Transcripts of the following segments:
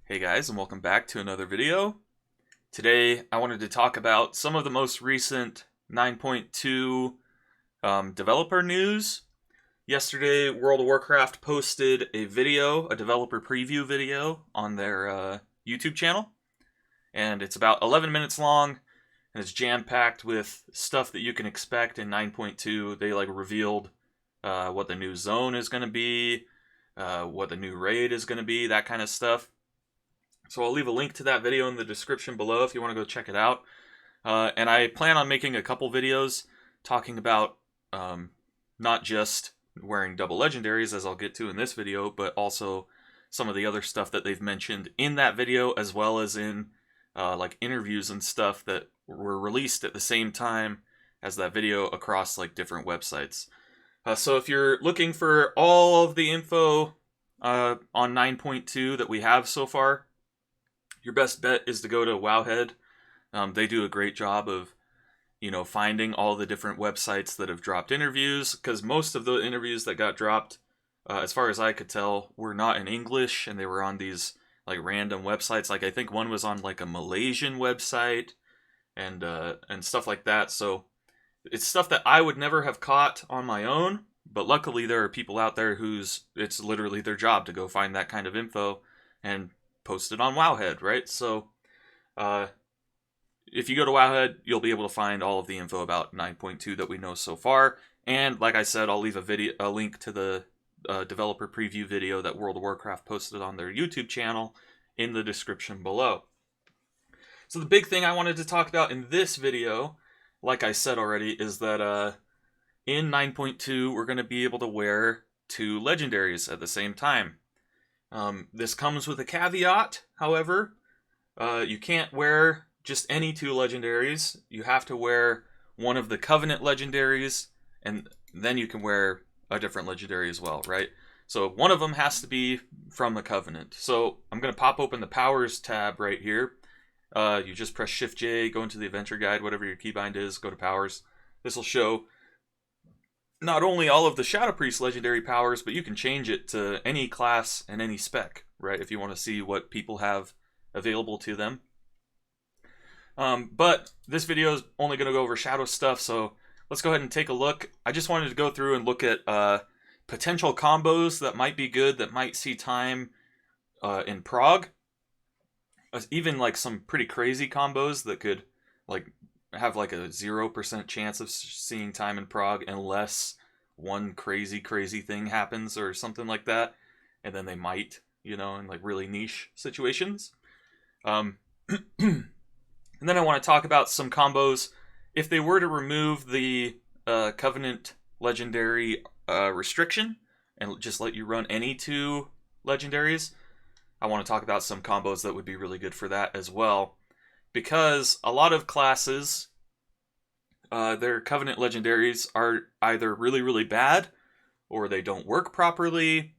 Hey guys, and welcome back to another video. Today I wanted to talk about some of the most recent 9.2 developer news. Yesterday, World of Warcraft posted a video, a developer preview video on their YouTube channel, and it's about 11 minutes long, and it's jam-packed with stuff that you can expect in 9.2. They revealed what the new zone is going to be, what the new raid is going to be, that kind of stuff. So I'll leave a link to that video in the description below if you want to go check it out. And I plan on making a couple videos talking about not just wearing double legendaries, as I'll get to in this video, but also some of the other stuff that they've mentioned in that video, as well as in interviews and stuff that were released at the same time as that video across different websites. So if you're looking for all of the info on 9.2 that we have so far, your best bet is to go to Wowhead. They do a great job of, finding all the different websites that have dropped interviews, because most of the interviews that got dropped, as far as I could tell, were not in English, and they were on these random websites. I think one was on a Malaysian website, and stuff like that. So it's stuff that I would never have caught on my own, but luckily there are people out there it's literally their job to go find that kind of info and posted on Wowhead, right? So if you go to Wowhead, you'll be able to find all of the info about 9.2 that we know so far. And like I said, I'll leave a link to the developer preview video that World of Warcraft posted on their YouTube channel in the description below. So the big thing I wanted to talk about in this video, like I said already, is that in 9.2 we're going to be able to wear two legendaries at the same time. This comes with a caveat, however. You can't wear just any two legendaries. You have to wear one of the Covenant legendaries, and then you can wear a different legendary as well, right? So one of them has to be from the Covenant. So I'm going to pop open the Powers tab right here. You just press Shift-J, go into the Adventure Guide, whatever your keybind is, go to Powers. This will show not only all of the Shadow Priest legendary powers, but you can change it to any class and any spec, right? If you want to see what people have available to them. But this video is only going to go over Shadow stuff, so let's go ahead and take a look. I just wanted to go through and look at potential combos that might be good, that might see time in Prog. Even some pretty crazy combos that could have a 0% chance of seeing time in Prog unless one crazy thing happens or something like that, and then they might, in really niche situations. And then I want to talk about some combos. If they were to remove the Covenant legendary restriction and just let you run any two legendaries, I want to talk about some combos that would be really good for that as well. Because a lot of classes, their Covenant legendaries are either really bad, or they don't work properly,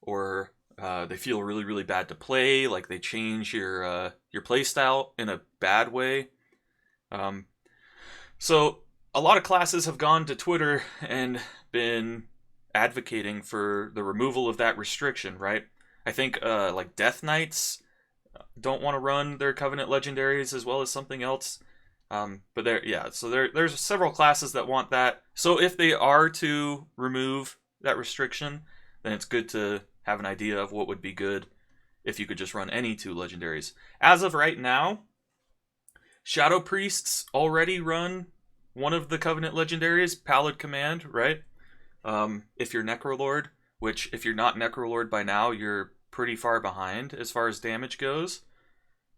or they feel really bad to play. They change your playstyle in a bad way. So a lot of classes have gone to Twitter and been advocating for the removal of that restriction, right? I think Death Knights don't want to run their Covenant legendaries, as well as something else. But there's several classes that want that. So if they are to remove that restriction, then it's good to have an idea of what would be good if you could just run any two legendaries. As of right now, Shadow Priests already run one of the Covenant legendaries, Pallid Command, right? If you're Necrolord, which if you're not Necrolord by now, you're pretty far behind as far as damage goes.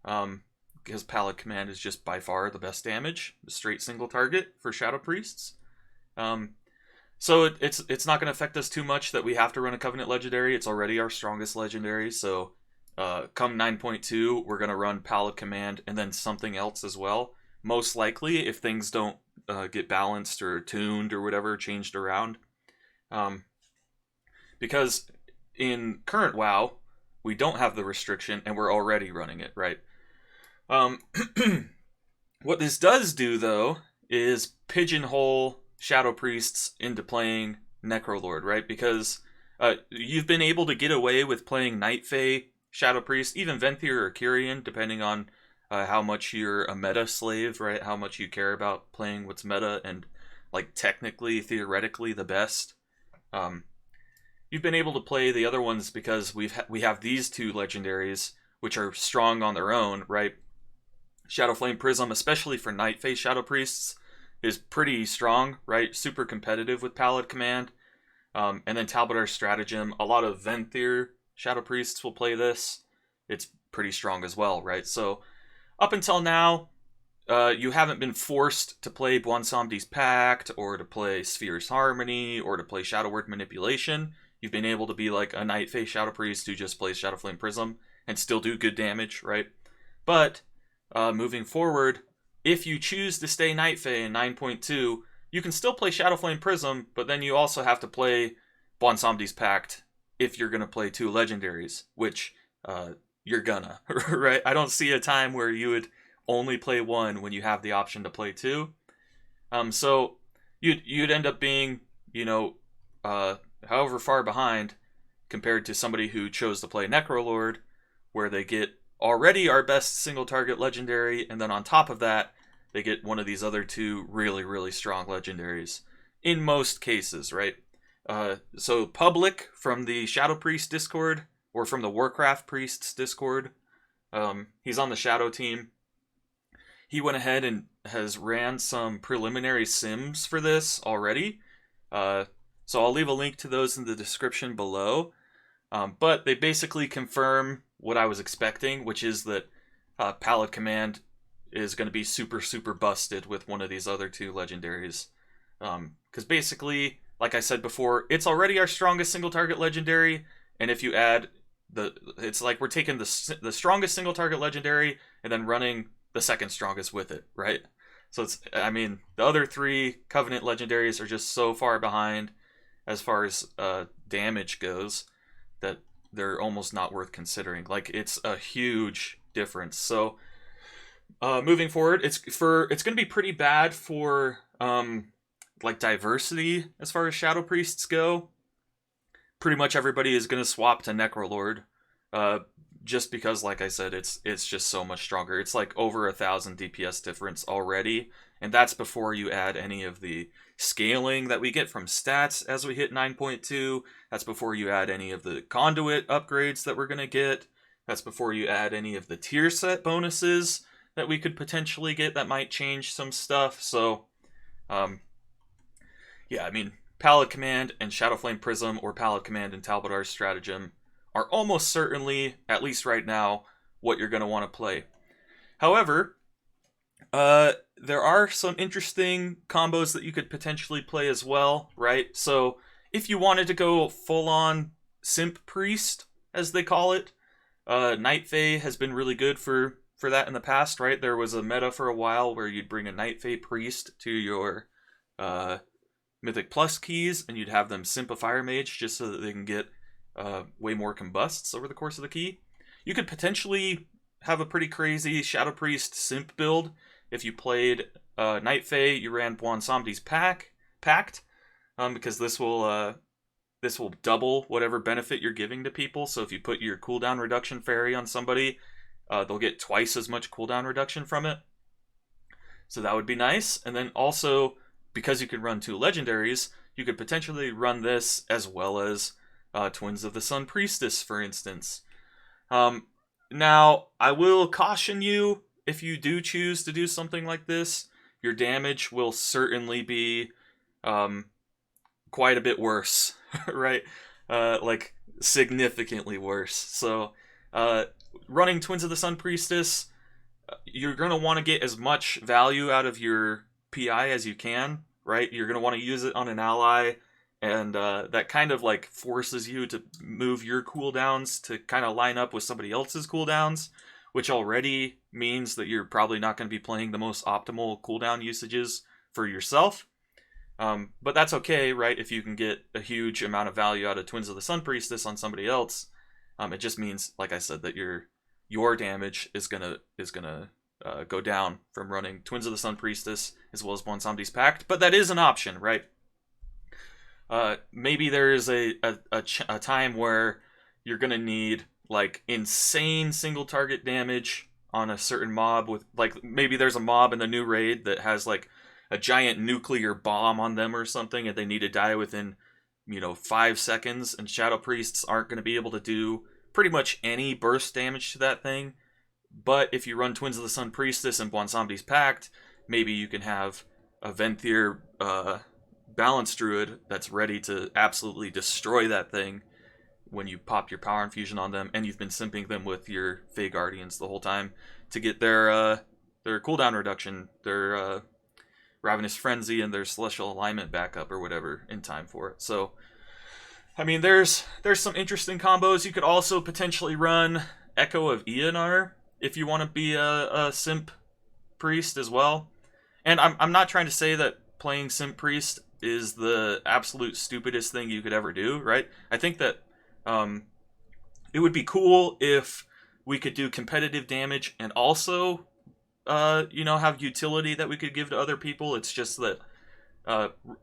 Because Pallid Command is just by far the best damage, the straight single target for Shadow Priests. So it's not going to affect us too much that we have to run a Covenant legendary. It's already our strongest legendary, so come 9.2, we're going to run Pallid Command and then something else as well. Most likely, if things don't get balanced or tuned or whatever, changed around. Because in current WoW, we don't have the restriction and we're already running it, right? What this does do, though, is pigeonhole Shadow Priests into playing Necrolord, right? Because you've been able to get away with playing Night Fae Shadow Priest, even Venthyr or Kyrian, depending on how much you're a meta slave, right? How much you care about playing what's meta and like technically, theoretically, the best. Um, you've been able to play the other ones because we have these two legendaries, which are strong on their own, right? Shadow Flame Prism, especially for Night Phase Shadow Priests, is pretty strong, right? Super competitive with Pallid Command. And then Talbot's Stratagem. A lot of Venthyr Shadow Priests will play this. It's pretty strong as well, right? So up until now, you haven't been forced to play Bwonsamdi's Pact, or to play Sphere's Harmony, or to play Shadow Word Manipulation. You've been able to be like a Night Phase Shadow Priest who just plays Shadow Flame Prism and still do good damage, right? But moving forward, if you choose to stay Night Phase in 9.2, you can still play Shadow Flame Prism, but then you also have to play Bwonsamdi's Pact if you're going to play two legendaries, which you're gonna, right? I don't see a time where you would only play one when you have the option to play two. So you'd end up being, however far behind compared to somebody who chose to play Necrolord, where they get already our best single target legendary, and then on top of that, they get one of these other two really, really strong legendaries. In most cases, right? So Public from the Shadow Priest Discord, or from the Warcraft Priests Discord, he's on the Shadow team. He went ahead and has ran some preliminary sims for this already. So I'll leave a link to those in the description below. But they basically confirm what I was expecting, which is that Pallid Command is going to be super, super busted with one of these other two legendaries. Because basically, like I said before, it's already our strongest single target legendary, and if you add it's like we're taking the strongest single target legendary and then running the second strongest with it, right? So the other three Covenant legendaries are just so far behind as far as damage goes that they're almost not worth considering. Like, it's a huge difference. So moving forward, it's going to be pretty bad for like diversity as far as Shadow Priests go. Pretty much everybody is going to swap to Necrolord, just because, like I said, it's just so much stronger. It's like over 1,000 DPS difference already, and that's before you add any of the scaling that we get from stats as we hit 9.2. That's before you add any of the conduit upgrades that we're going to get. That's before you add any of the tier set bonuses that we could potentially get that might change some stuff. So, yeah, Pallid Command and Shadow Flame Prism, or Pallid Command and Talbot's Stratagem, are almost certainly, at least right now, what you're going to want to play. However, there are some interesting combos that you could potentially play as well, right? So if you wanted to go full-on Simp Priest, as they call it, Night Fae has been really good for that in the past, right? There was a meta for a while where you'd bring a Night Fae Priest to your Mythic Plus keys, and you'd have them simp a Fire Mage just so that they can get way more combusts over the course of the key. You could potentially have a pretty crazy Shadow Priest simp build if you played Night Fae. You ran Bwonsamdi's Pact, because this will double whatever benefit you're giving to people. So if you put your cooldown reduction fairy on somebody, they'll get twice as much cooldown reduction from it. So that would be nice. And then also, because you can run two legendaries, you could potentially run this as well as Twins of the Sun Priestess, for instance. Now, I will caution you, if you do choose to do something like this, your damage will certainly be quite a bit worse, right? Like, significantly worse. So, running Twins of the Sun Priestess, you're going to want to get as much value out of your PI as you can, right? You're going to want to use it on an ally, and that kind of like forces you to move your cooldowns to kind of line up with somebody else's cooldowns, which already means that you're probably not going to be playing the most optimal cooldown usages for yourself. But that's okay, right? If you can get a huge amount of value out of Twins of the Sun Priestess on somebody else, it just means, like I said, that your damage is gonna go down from running Twins of the Sun Priestess as well as Bwonsamdi's Pact. But that is an option, right? Maybe there is a time where you're gonna need like insane single target damage on a certain mob with like maybe there's a mob in the new raid that has like a giant nuclear bomb on them or something and they need to die within 5 seconds, and Shadow Priests aren't going to be able to do pretty much any burst damage to that thing. But if you run Twins of the Sun Priestess and Bwonsamdi's Pact, maybe you can have a Venthyr Balance Druid that's ready to absolutely destroy that thing when you pop your Power Infusion on them, and you've been simping them with your Fey Guardians the whole time to get their cooldown reduction, their Ravenous Frenzy, and their Celestial Alignment backup or whatever in time for it. So, I mean, there's some interesting combos. You could also potentially run Echo of Eonar if you want to be a Simp Priest as well. And I'm not trying to say that playing Simp Priest is the absolute stupidest thing you could ever do, right? I think that it would be cool if we could do competitive damage and also have utility that we could give to other people. It's just that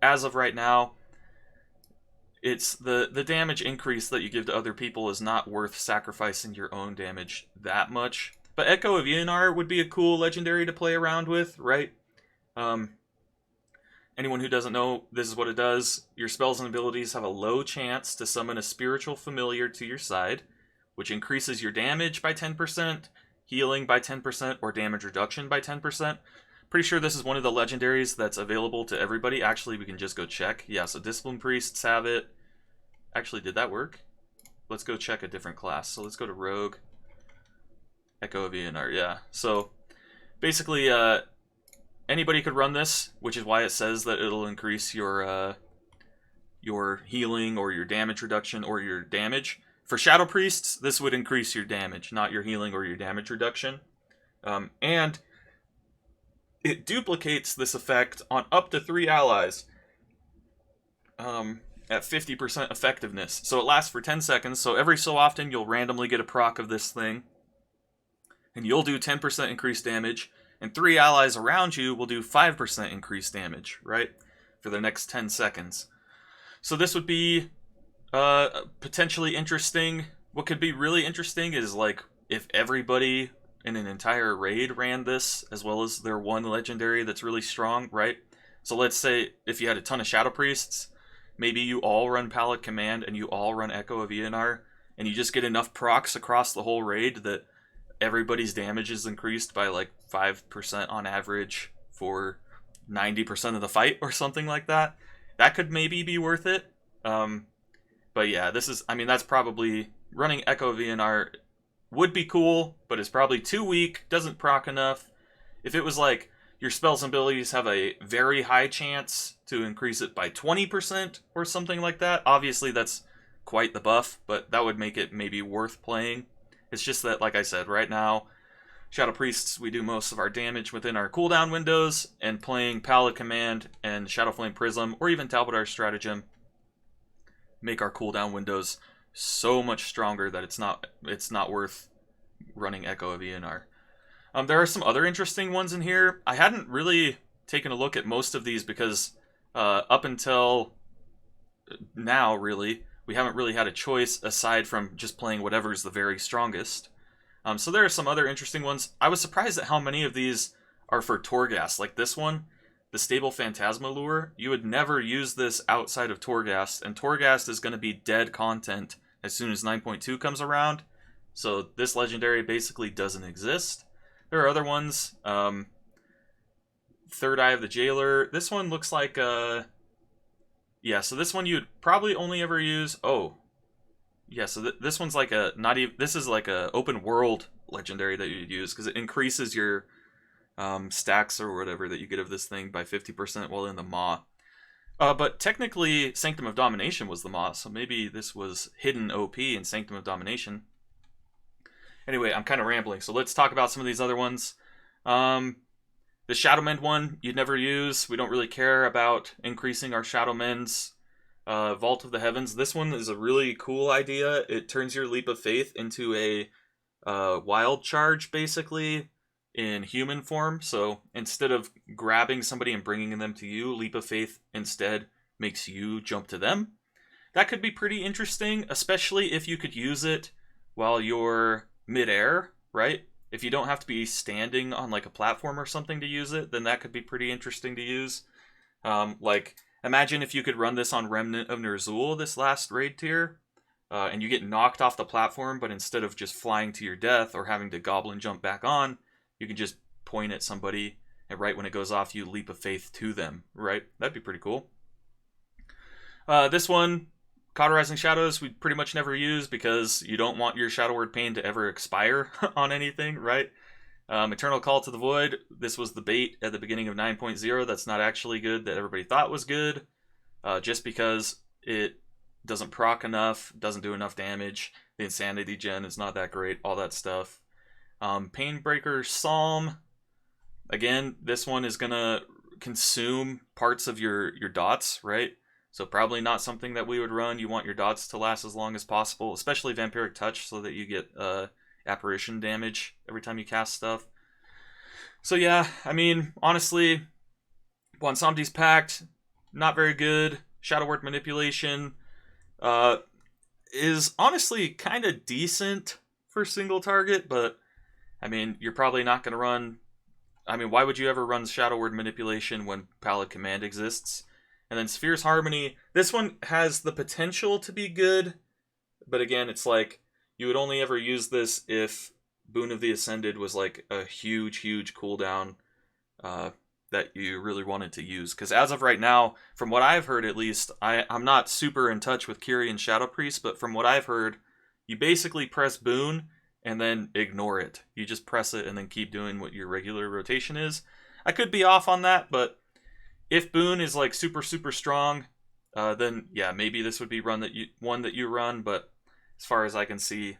as of right now, it's the damage increase that you give to other people is not worth sacrificing your own damage that much. But Echo of Eonar would be a cool legendary to play around with, right? Anyone who doesn't know, this is what it does. Your spells and abilities have a low chance to summon a spiritual familiar to your side, which increases your damage by 10%, healing by 10%, or damage reduction by 10%. Pretty sure this is one of the legendaries that's available to everybody. Actually, we can just go check. Yeah, so Discipline Priests have it. Actually, did that work? Let's go check a different class. So let's go to Rogue. Echo of Eonar, yeah. So basically, anybody could run this, which is why it says that it'll increase your healing or your damage reduction or your damage. For Shadow Priests, this would increase your damage, not your healing or your damage reduction. And it duplicates this effect on up to 3 allies at 50% effectiveness. So it lasts for 10 seconds, so every so often you'll randomly get a proc of this thing, and you'll do 10% increased damage, and 3 allies around you will do 5% increased damage, right? For the next 10 seconds. So this would be potentially interesting. What could be really interesting is like if everybody in an entire raid ran this, as well as their one legendary that's really strong, right? So let's say if you had a ton of Shadow Priests, maybe you all run Pallid Command and you all run Echo of Eonar, and you just get enough procs across the whole raid that everybody's damage is increased by like 5% on average for 90% of the fight or something like that. That could maybe be worth it. But yeah, that's probably running Echo of Eonar would be cool, but it's probably too weak, doesn't proc enough. If it was like your spells and abilities have a very high chance to increase it by 20% or something like that, obviously that's quite the buff, but that would make it maybe worth playing. It's just that, like I said, right now, Shadow Priests, we do most of our damage within our cooldown windows, and playing Pallid Command and Shadowflame Prism, or even Talbot's Stratagem, make our cooldown windows so much stronger that it's not worth running Echo of Eonar. There are some other interesting ones in here. I hadn't really taken a look at most of these because up until now, really, we haven't really had a choice aside from just playing whatever is the very strongest. So there are some other interesting ones. I was surprised at how many of these are for Torghast. Like this one, the Stable Phantasma Lure, you would never use this outside of Torghast, and Torghast is going to be dead content as soon as 9.2 comes around. So this legendary basically doesn't exist. There are other ones. Third Eye of the Jailer. This one looks like yeah, so this one you'd probably only ever use... Oh. Yeah, so this one's like a... This is like a open world legendary that you'd use, because it increases your stacks or whatever that you get of this thing by 50% while in the Maw. But technically, Sanctum of Domination was the Maw, so maybe this was hidden OP in Sanctum of Domination. Anyway, I'm kind of rambling, so let's talk about some of these other ones. The Shadowmend one, you'd never use. We don't really care about increasing our Shadowmends. Vault of the Heavens, this one is a really cool idea. It turns your Leap of Faith into a wild charge, basically, in human form. So instead of grabbing somebody and bringing them to you, Leap of Faith instead makes you jump to them. That could be pretty interesting, especially if you could use it while you're midair, right? If you don't have to be standing on like a platform or something to use it, then that could be pretty interesting to use. Like, imagine if you could run this on Remnant of Ner'zhul, this last raid tier, and you get knocked off the platform, but instead of just flying to your death or having to goblin jump back on, you can just point at somebody, and right when it goes off, you leap of faith to them, right? That'd be pretty cool. This one, Cauterizing Shadows, we pretty much never use because you don't want your Shadow Word Pain to ever expire on anything, right? Eternal Call to the Void, this was the bait at the beginning of 9.0 that's not actually good, that everybody thought was good, just because it doesn't proc enough, doesn't do enough damage, the Insanity gen is not that great, all that stuff. Painbreaker Psalm, again, this one is going to consume parts of your dots, right? So probably not something that we would run. You want your dots to last as long as possible, especially Vampiric Touch, so that you get apparition damage every time you cast stuff. So yeah, I mean, honestly, Bonsomdi's Pact, not very good. Shadow Word Manipulation is honestly kind of decent for single target, but I mean, you're probably not going to run... I mean, why would you ever run Shadow Word Manipulation when Pallid Command exists? And then Sphere's Harmony, this one has the potential to be good, but again, it's like, you would only ever use this if Boon of the Ascended was like a huge cooldown that you really wanted to use. Because as of right now, from what I've heard at least, I'm not super in touch with Kyrian Shadow Priest, but from what I've heard, you basically press Boon and then ignore it. You just press it and then keep doing what your regular rotation is. I could be off on that, but if Boon is like super strong, then yeah, maybe this would be one that you run. But as far as I can see,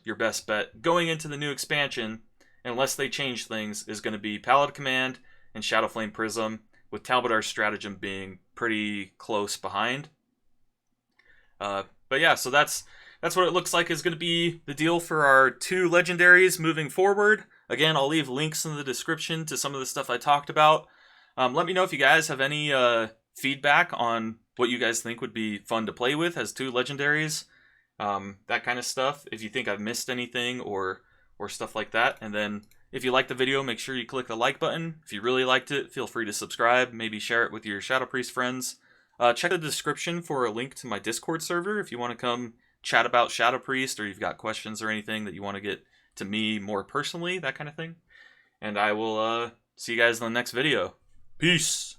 your best bet going into the new expansion, unless they change things, is going to be Pallid Command and Shadowflame Prism, with Talbodar's Stratagem being pretty close behind. But yeah, so that's what it looks like is going to be the deal for our 2 legendaries moving forward. Again, I'll leave links in the description to some of the stuff I talked about. Let me know if you guys have any feedback on what you guys think would be fun to play with as 2 legendaries. That kind of stuff. If you think I've missed anything or stuff like that. And then if you like the video, make sure you click the like button. If you really liked it, feel free to subscribe. Maybe share it with your Shadow Priest friends. Check the description for a link to my Discord server if you want to come chat about Shadow Priest, or you've got questions or anything that you want to get to me more personally, that kind of thing. And I will see you guys in the next video. Peace!